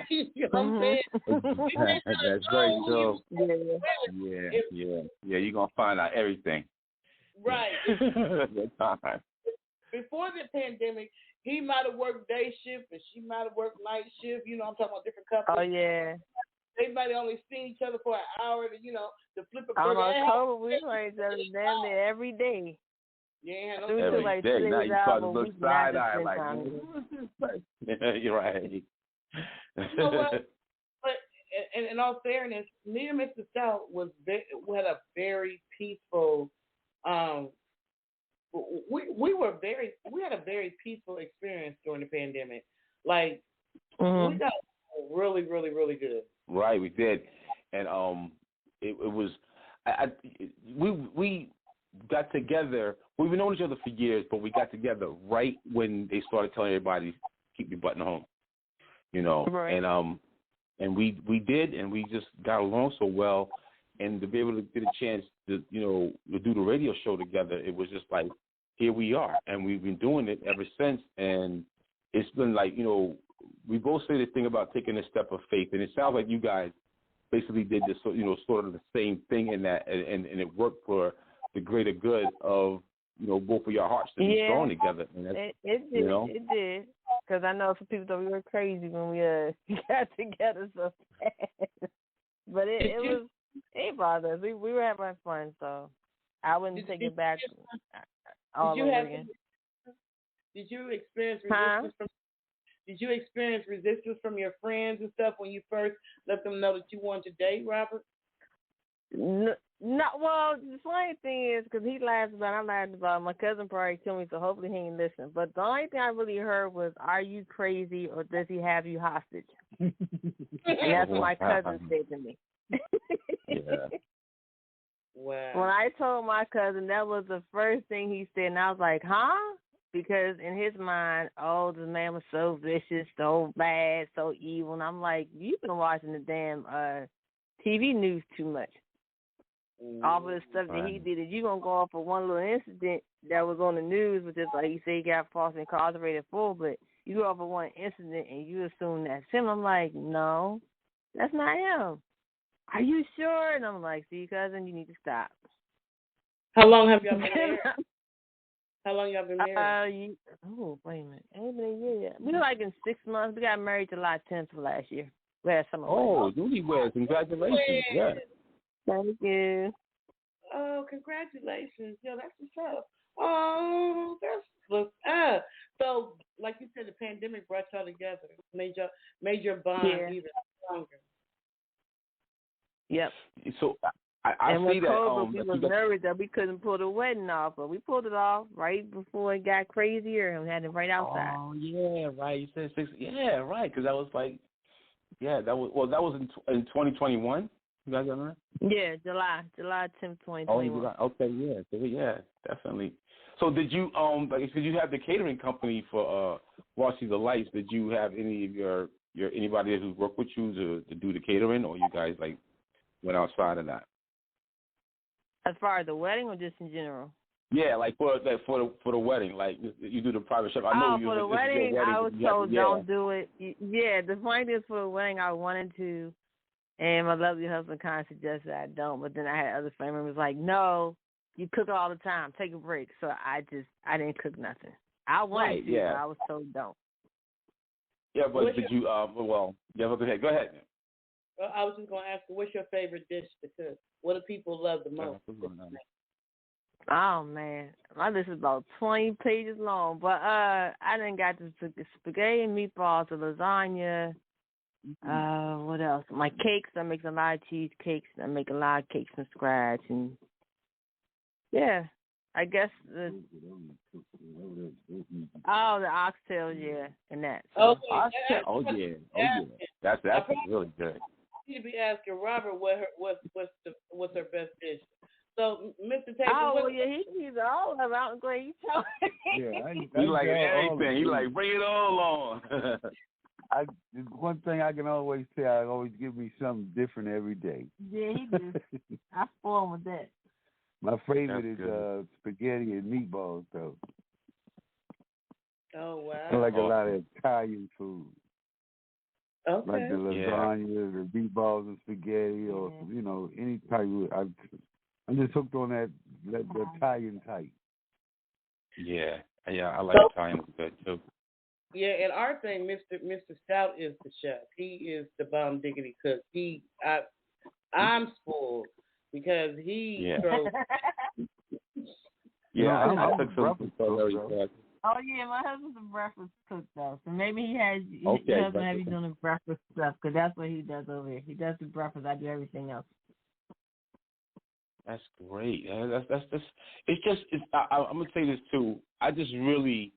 You know what I'm saying? That's right. So, yeah. You're gonna find out everything. Right. Before the pandemic, he might have worked day shift and she might have worked night shift. I'm talking about different couples. Oh yeah. They might have only seen each other for an hour to flip a burger. On October, we saw each other damn near every day. Yeah, every day. Now you start to look side eye like. You're right. You know what? But in all fairness, me and Mr. Stout had a very peaceful. We had a very peaceful experience during the pandemic. Like we got really, really, really good. Right, we did, and it was. We got together. We've been knowing each other for years, but we got together right when they started telling everybody keep your butt in home. Right. And we did, and we just got along so well, and to be able to get a chance to do the radio show together, it was just like, here we are, and we've been doing it ever since, and it's been like, we both say this thing about taking a step of faith, and it sounds like you guys basically did this, sort of the same thing in that, and it worked for the greater good of, both of your hearts to be strong together. And it did. It did. Because I know some people thought we were crazy when we got together so fast. But it bothered us. We were having fun, so I wouldn't take it back all over again. Did you experience resistance Did you experience resistance from your friends and stuff when you first let them know that you wanted to date, Robert? No, well, the funny thing is, because he laughs about it, I laughed about it. My cousin probably killed me, so hopefully he ain't listen. But the only thing I really heard was, are you crazy or does he have you hostage? And that's what my cousin said to me. Yeah. Wow. When I told my cousin, that was the first thing he said, and I was like, huh? Because in his mind, the man was so vicious, so bad, so evil. And I'm like, you've been watching the damn TV news too much. All of the stuff that he did, you're going to go off for one little incident that was on the news, which is like he said he got falsely incarcerated for, but you go off for one incident and you assume that's him. I'm like, no, that's not him. Are you sure? And I'm like, see, cousin, you need to stop. How long have y'all been married? How long y'all been married? Wait a minute. Ain't been a year yet. We were like in 6 months. We got married July 10th of last year. Last summer. Newlyweds. Congratulations. Yeah. Thank you. Oh, congratulations. Yo, that's what's up. Oh, that's what's up. So, like you said, the pandemic brought y'all together, made your bond even stronger. Yep. So, I see that. COVID, we were nervous that we couldn't pull the wedding off, but we pulled it off right before it got crazier, and we had it right outside. Oh yeah, right. You said 6. Yeah, right. Because that was like, that was in 2021. You guys got that? Yeah, July 10th, 2021. Oh, okay, yeah. So, yeah, definitely. So did you did you have the catering company for Watching the Lights? Did you have any of your anybody who worked with you to do the catering, or you guys like went outside of that? As far as the wedding, or just in general? Yeah, like for the wedding, like you do the private chef. I know you. For the wedding, I was told don't do it. Yeah, the funny thing is for the wedding, I wanted to, and my lovely husband kind of suggested I don't. But then I had other family members like, no, you cook all the time. Take a break. So I didn't cook nothing. I wanted to, but I was told don't. Yeah, but did you? Go ahead. Go ahead. I was just going to ask you, what's your favorite dish to cook? What do people love the most? Oh man, my list is about 20 pages long, but I done got the spaghetti and meatballs, the lasagna. What else? My cakes. I make a lot of cheesecakes. I make a lot of cakes from scratch, and yeah, I guess the oxtail, yeah, and that. So. Okay. Oh yeah. That's really good. You should be asking Robert what's her best dish. So, Mr. Taylor. Oh, yeah, he's all about great. Yeah, he like anything. He like bring it all on. One thing I can always say, I always give me something different every day. Yeah, he do. I spoil him with that. My favorite is spaghetti and meatballs, though. Oh wow! I like a lot of Italian food. Okay. Like the lasagna, the meatballs and spaghetti, or any type of. I'm just hooked on that Italian type. Yeah, I like Italian good too. Yeah, and our thing, Mr. Stout is the chef. He is the bomb diggity cook. I'm spoiled because he throws. I took some. Oh yeah, my husband's a breakfast cook though, so maybe he doesn't have you doing the breakfast stuff because that's what he does over here. He does the breakfast. I do everything else. That's great. That's it's just I'm gonna say this too. I just really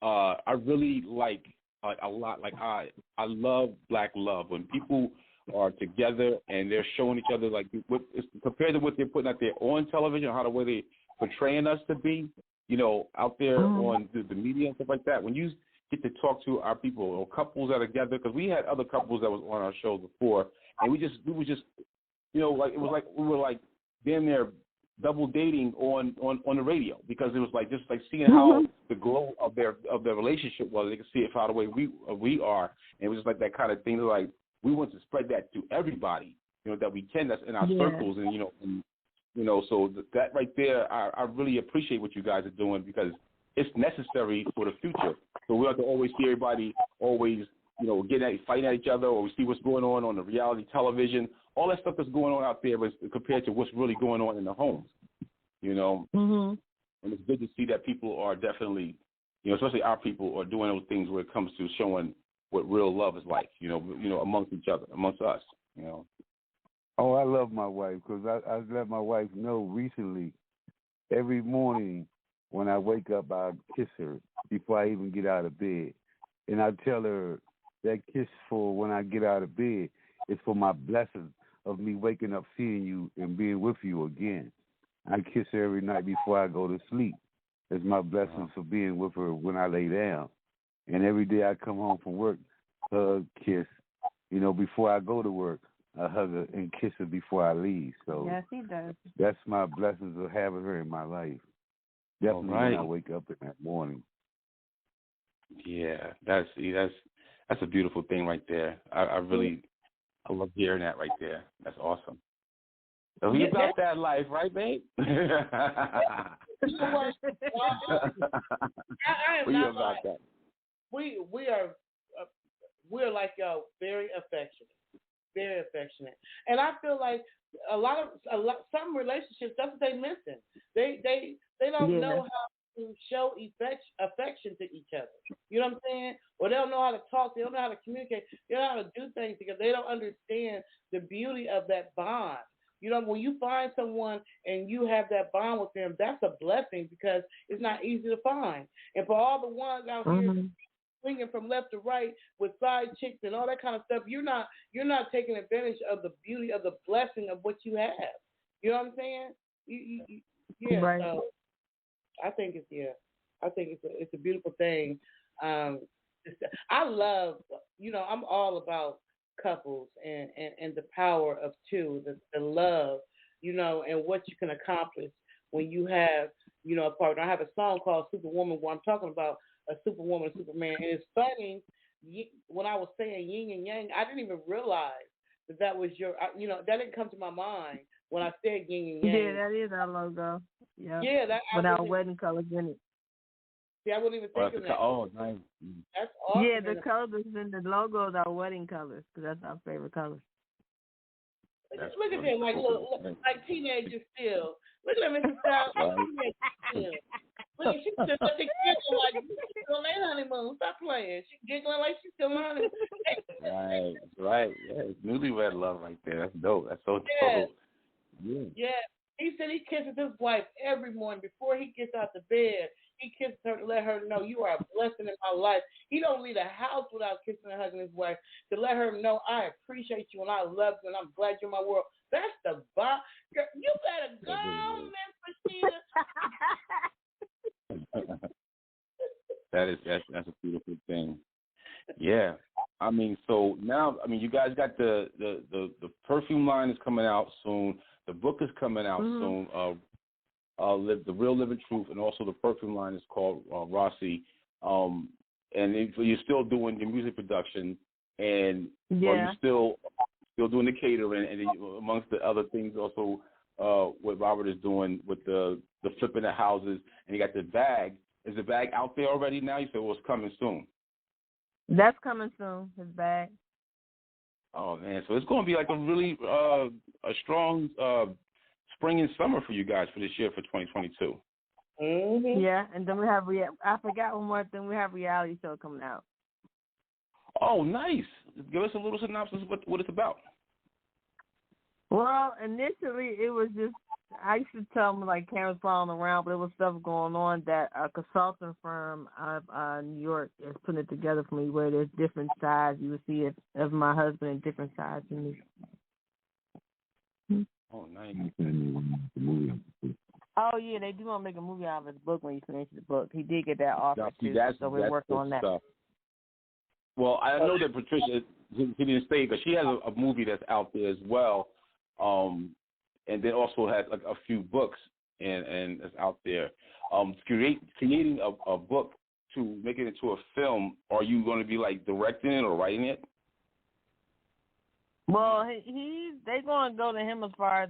I really like a lot. Like I love black love when people are together and they're showing each other like compared to what they're putting out there on television, how the way they portraying us to be, out there on the media and stuff like that. When you get to talk to our people or couples that are together, because we had other couples that was on our show before, and we were just like it was like we were like damn near double dating on the radio, because it was like just like seeing how the glow of their relationship was. They could see it far the way we are, and it was just like that kind of thing. Like we want to spread that to everybody, that we can. That's in our circles, and so that right there, I really appreciate what you guys are doing because it's necessary for the future. So we have to always see everybody always fighting at each other, or we see what's going on the reality television. All that stuff that's going on out there was compared to what's really going on in the homes, And it's good to see that people are definitely, especially our people, are doing those things where it comes to showing what real love is like, amongst each other, amongst us, Oh, I love my wife because I let my wife know recently. Every morning when I wake up, I kiss her before I even get out of bed, and I tell her that kiss for when I get out of bed is for my blessing of me waking up, seeing you, and being with you again. I kiss her every night before I go to sleep. It's my blessing for being with her when I lay down. And every day I come home from work, hug, kiss. Before I go to work, I hug her and kiss her before I leave. So yes, he does. That's my blessings of having her in my life. Definitely when I wake up in that morning. Yeah, that's a beautiful thing right there. I love hearing that right there. That's awesome. So we about that life, right, babe? I am not about that. We're like y'all, very affectionate, and I feel like some relationships, that's what they missing. They don't know how to show affection to each other. You know what I'm saying? Or they don't know how to talk. They don't know how to communicate. They don't know how to do things because they don't understand the beauty of that bond. When you find someone and you have that bond with them, that's a blessing because it's not easy to find. And for all the ones out here swinging from left to right with side chicks and all that kind of stuff, you're not taking advantage of the beauty of the blessing of what you have. You know what I'm saying? Right. So I think it's a beautiful thing. I love, I'm all about couples and the power of two, the love, and what you can accomplish when you have, a partner. I have a song called Superwoman where I'm talking about a superwoman, a superman. And it's funny, when I was saying yin and yang, I didn't even realize that was that didn't come to my mind when I said yin and yang. Yeah, that is our logo. Yeah. Yeah, with our wedding colors in it. See, I wouldn't even think of that. Oh, nice. That's awesome. Yeah, the colors in the logo is our wedding colors because that's our favorite colors. Look at them, like teenagers still. Look at them, Mr. Styles. Look, she's still giggling like she's still on their honeymoon. Stop playing. She's giggling like she's still on honeymoon. Right. Yeah, it's newlywed love right there. That's dope. That's so dope. Yeah. He said he kisses his wife every morning before he gets out the bed. He kisses her to let her know you are a blessing in my life. He don't leave the house without kissing and hugging his wife to let her know I appreciate you and I love you and I'm glad you're my world. That's the vibe. You better go, Miss Rashida. That's a beautiful thing. Yeah. I mean, so now, you guys got the perfume line is coming out soon. The book is coming out soon. The Real Living Truth, and also the perfume line is called Rossi. And you're still doing your music production, and are you still doing the catering, and amongst the other things also what Robert is doing with the flipping the houses, and you got the bag. Is the bag out there already now? You said it's coming soon. That's coming soon, his bag. Oh, man. So it's going to be like a really a strong spring and summer for you guys for this year for 2022. Mm-hmm. Yeah, and then we have I forgot one more thing. We have reality show coming out. Oh, nice. Give us a little synopsis of what it's about. Well, initially it was just, I used to tell them like cameras following around, but there was stuff going on that a consulting firm out of New York is putting it together for me, where there's different sides. You would see of my husband in different sides in me. Oh, nice. Oh, yeah, they do want to make a movie out of his book when he finishes the book. He did get that offer, too, so we're working on that. Stuff. Well, I know that Patricia, he didn't say, but she has a movie that's out there as well, and then also has like a few books and it's out there. Creating a book to make it into a film, are you going to be like directing it or writing it? Well, they're going to go to him as far as,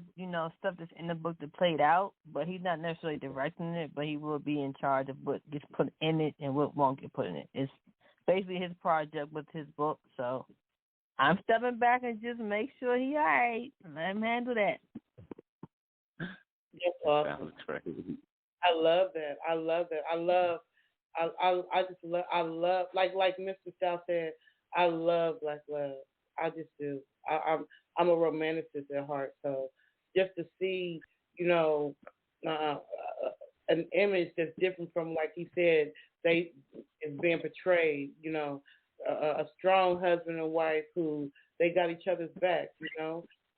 stuff that's in the book that played out, but he's not necessarily directing it, but he will be in charge of what gets put in it and what won't get put in it. It's basically his project with his book, so I'm stepping back and just make sure he all right. Let him handle that. That's awesome. I love that. I love like Mr. South said, I love black love. I just do. I'm a romanticist at heart, so just to see, an image that's different from, like he said, is being portrayed, a strong husband and wife who they got each other's back,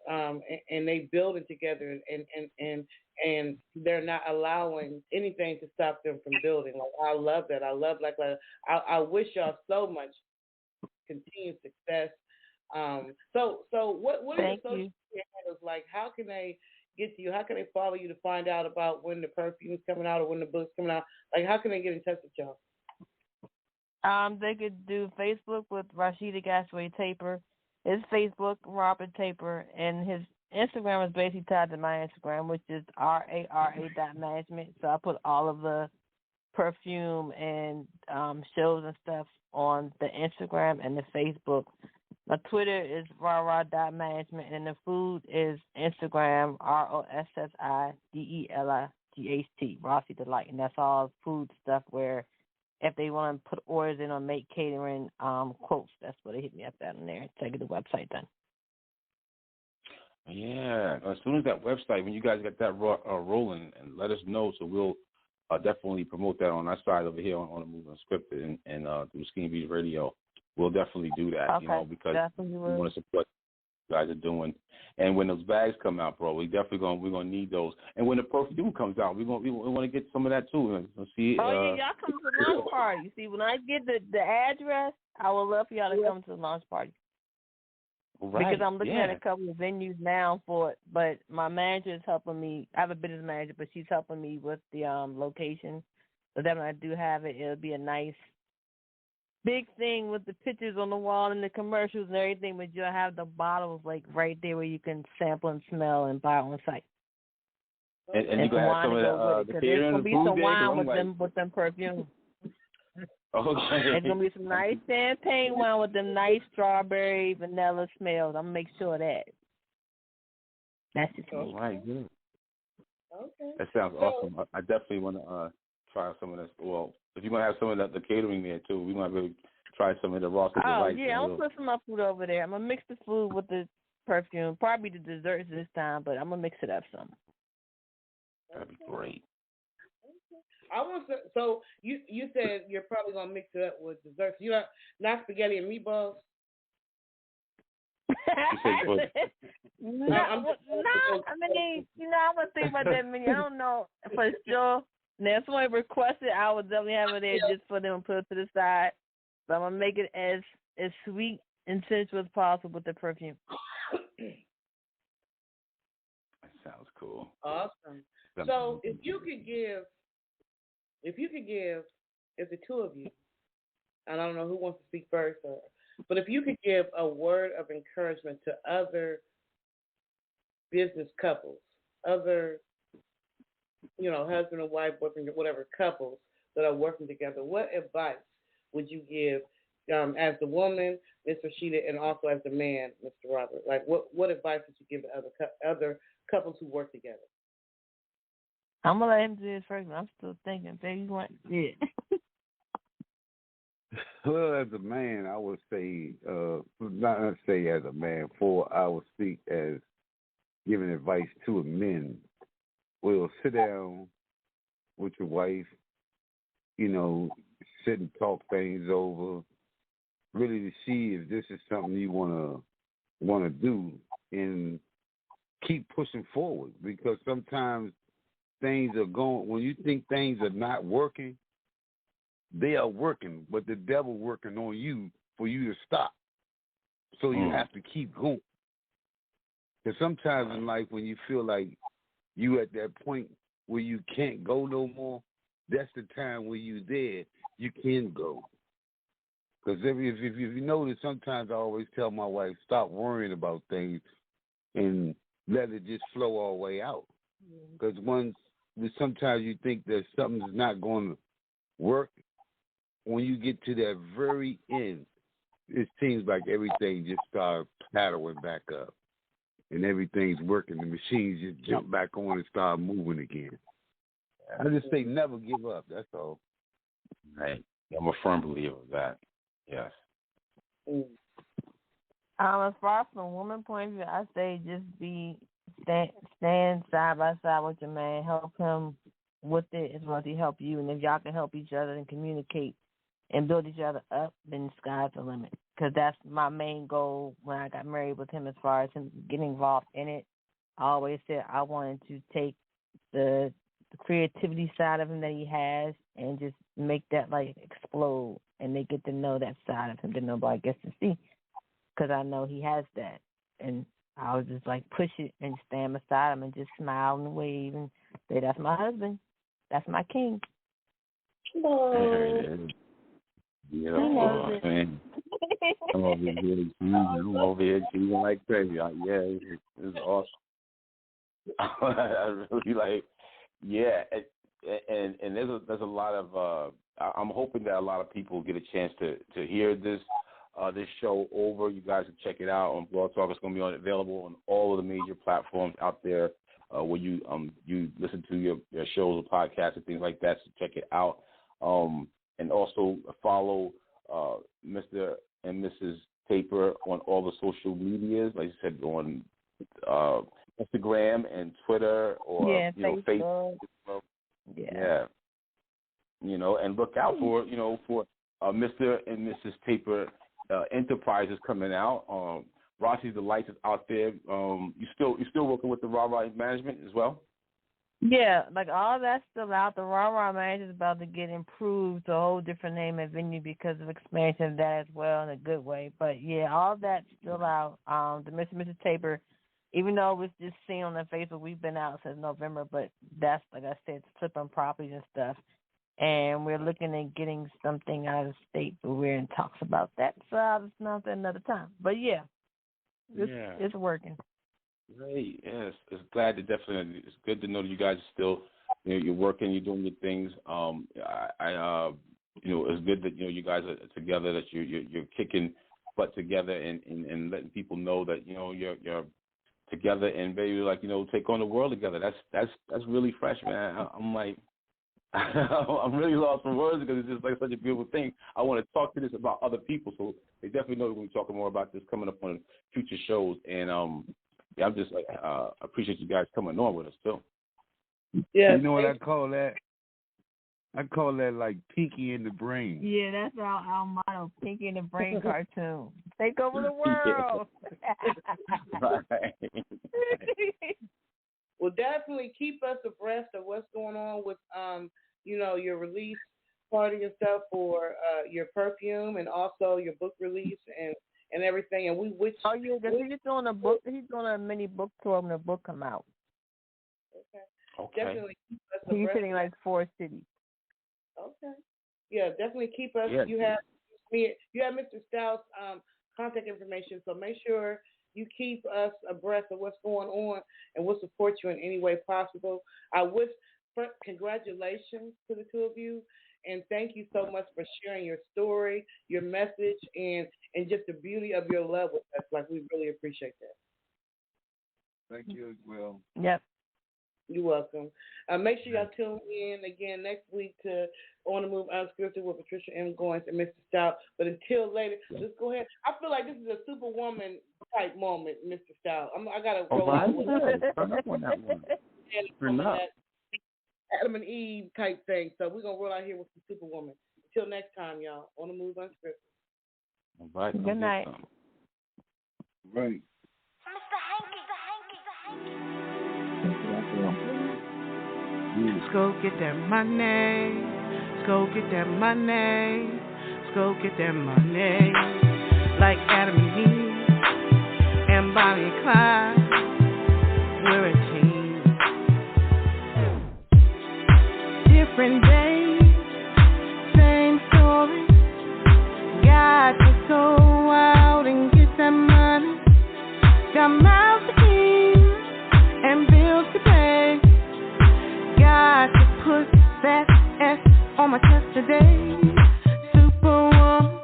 and they building together, and they're not allowing anything to stop them from building. Like, I love that. I love black love. I wish y'all so much continued success. So what are your social media handles like? How can they get to you? How can they follow you to find out about when the perfume is coming out or when the book's coming out? Like, how can they get in touch with y'all? They could do Facebook with Rashida Gasway Taper. His Facebook, Robert Taper, and his Instagram is basically tied to my Instagram, which is RARA.management. So I put all of the perfume and shows and stuff on the Instagram and the Facebook. My Twitter is rara.management, and the food is Instagram, ROSSIDELIGHT, Rossi Delight, and that's all food stuff where if they want to put orders in or make catering quotes, that's where they hit me up at in there to get the website done. Yeah, as soon as that website, when you guys get that rolling, and let us know, so we'll definitely promote that on our side over here on the Moving Scripted and through Skinny Beach Radio. We'll definitely do that, okay, because we want to support what you guys are doing. And when those bags come out, bro, we're gonna need those. And when the perfume comes out, we want to get some of that too. See, y'all come to the launch party. See, when I get the address, I would love for y'all to come to the launch party. Right. Because I'm looking at a couple of venues now for it, but my manager is helping me. I have a business manager, but she's helping me with the location. So that when I do have it, it'll be a nice big thing with the pictures on the wall and the commercials and everything, but you'll have the bottles like right there where you can sample and smell and buy on site. And you can have some of the catering and the food. There's gonna be some wine with them perfumes. Okay. There's gonna be some nice champagne wine with them nice strawberry vanilla smells. I'm gonna make sure of that. That's just me. All right, good. Okay. That sounds awesome. I definitely want to try some of this. Well, if you're going to have some of the catering there, too, we might really try some of the raw delights. Yeah, I'm going to put some of my food over there. I'm going to mix the food with the perfume, probably the desserts this time, but I'm going to mix it up some. That'd be great. I want to. So you said you're probably gonna mix it up with desserts. You not spaghetti and meatballs. No, I mean, I'm gonna think about that menu. I don't know for sure. Now, if somebody requested, I would definitely have it there just for them and put it to the side. But I'm gonna make it as sweet and sensual as possible with the perfume. That sounds cool. Awesome. So if you could give, if the two of you, and I don't know who wants to speak first, but if you could give a word of encouragement to other business couples, other, husband and wife, boyfriend, whatever couples that are working together, what advice would you give as the woman, Ms. Rashida, and also as the man, Mr. Robert? Like, what advice would you give to other couples who work together? I'm going to let him do this first, but I'm still thinking, baby, you want it? Well, as a man, I would say, not say as a man, I would speak as giving advice to men. Well, sit down with your wife, sit and talk things over, really to see if this is something you want to do, and keep pushing forward, because sometimes things are going, when you think things are not working, they are working, but the devil working on you for you to stop. So you have to keep going. Because sometimes in life, when you feel like you at that point where you can't go no more, that's the time where you there, you can go. Because if you notice, sometimes I always tell my wife, stop worrying about things and let it just flow all the way out. Because sometimes you think that something's not going to work. When you get to that very end, it seems like everything just starts paddling back up. And everything's working. The machines just jump back on and start moving again. I just say never give up. That's all. Right. I'm a firm believer of that. Yes. As far as from a woman point of view, I say just stand side by side with your man. Help him with it as well as he help you. And if y'all can help each other and communicate and build each other up, then the sky's the limit. Because that's my main goal when I got married with him, as far as him getting involved in it. I always said I wanted to take the creativity side of him that he has and just make that like explode, and they get to know that side of him that nobody gets to see, because I know he has that. And I was just like push it and stand beside him and just smile and wave and say, that's my husband, that's my king. Oh. Yeah, man. I'm over here cheesing like crazy. It's awesome. I really like, and there's a lot of I'm hoping that a lot of people get a chance to hear this show over. You guys can check it out on Blog Talk. It's going to be available on all of the major platforms out there where you listen to your shows or podcasts and things like that. So check it out. And also follow Mr. and Mrs. Taper on all the social medias, like you said, on Instagram and Twitter or Facebook. Yeah. And look out for Mr. and Mrs. Taper Enterprises coming out. Rossi's Delights is out there. You still working with the Raw management as well? Yeah, like all that's still out. The Raw Management is about to get improved to a whole different name and venue because of expansion of that as well in a good way. But yeah, all that's still out. The Mr. and Mrs. Taper, even though it was just seen on the Facebook, we've been out since November, but that's, like I said, flipping properties and stuff. And we're looking at getting something out of state, but we're in talks about that. So I'll just announce that another time. But it's working. Great. Yes, it's glad to definitely. It's good to know that you guys are still, you're working, you're doing your things. It's good that you guys are together, that you're kicking butt together and letting people know that you're together and maybe like take on the world together. That's really fresh, man. I'm like. I'm really lost for words because it's just like such a beautiful thing. I want to talk to this about other people, so they definitely know we're going to be talking more about this coming up on future shows. And I'm just like appreciate you guys coming on with us too. Yeah, you know what I call that? I call that like Pinky in the Brain. Yeah, that's our motto, Pinky in the Brain cartoon. Take over the world. Right. Well, definitely keep us abreast of what's going on with, your release party and stuff for your perfume and also your book release and everything. And he's doing a book. He's doing a mini book tour when the book come out. Okay. Definitely keep us He's abreast. hitting like 4 cities. Okay. Yeah, definitely keep us. Yeah. You have Mr. Stout's contact information, so make sure you keep us abreast of what's going on, and we'll support you in any way possible. I wish congratulations to the two of you, and thank you so much for sharing your story, your message, and just the beauty of your love with us. Like, we really appreciate that. Thank you as well. Yep. You're welcome. Make sure y'all tune in again next week to On the Move Unscripted with Patricia M. Goins and Mr. Stout. But until later, let's go ahead. I feel like this is a Superwoman type moment, Mr. Stout. I got to roll out with that Adam and Eve type thing. So we're going to roll out here with some Superwoman. Until next time, y'all. On the Move Unscripted. All right. Good night. Right. Let's go get that money. Let's go get that money. Let's go get that money. Like Adam and Eve and Bonnie and Clyde, we're a team. Different days, same story. Got to go out and get that money. Got mouths to feed and bills to pay. Got to put that S on my chest today. Superwoman,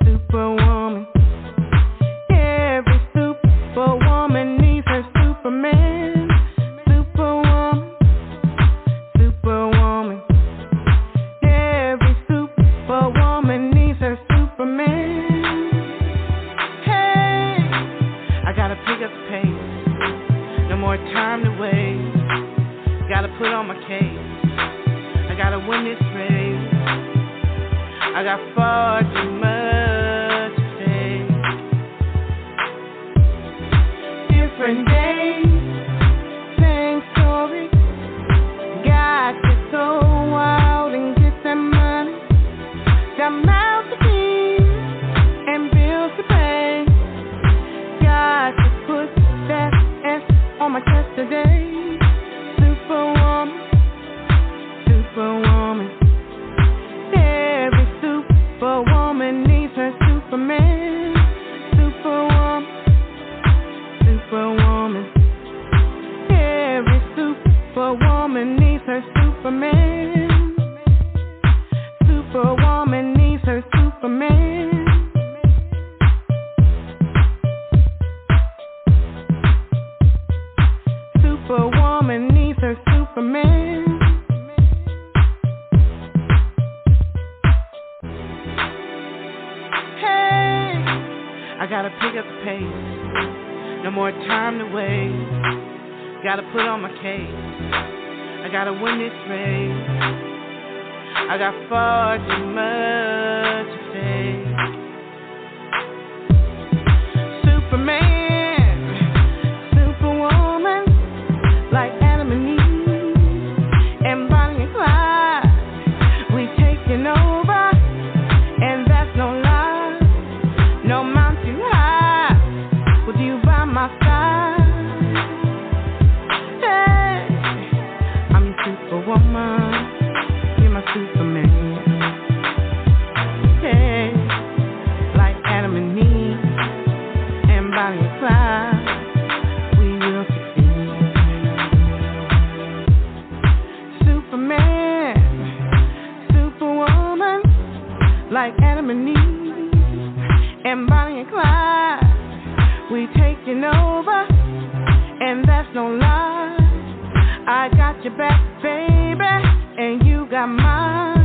Superwoman. Every Superwoman needs her Superman. Superwoman, Superwoman. Every Superwoman needs her Superman. Hey, I gotta pick up the pace. No more time to waste. Gotta put on my case. I gotta win this race. I got far too much to say. Different days, same story. Got to go out and get that money. Got mouths to feed and bills to pay. Got to put that S on my chest today. Superwoman, Superwoman. Every Superwoman needs her Superman. Superwoman, Superwoman. Every Superwoman needs her Superman. Superwoman needs her Superman. Superwoman needs her Superman. Hey, I gotta pick up the pace. No more time to waste. Gotta put on my case. I gotta win this race. I got far too much to say. Superman, Superwoman. Like Adam and Eve and Bonnie and Clyde, we taking over, and that's no lie. No mountain high, with you by my side. Hey, I'm Superwoman, you're my Superman. Hey, like Adam and Eve and Bonnie and Clyde, we will succeed. Superman, Superwoman, like Adam and Eve and Bonnie and Clyde, we taking over. and that's no lie. I got your back, baby, and you got mine.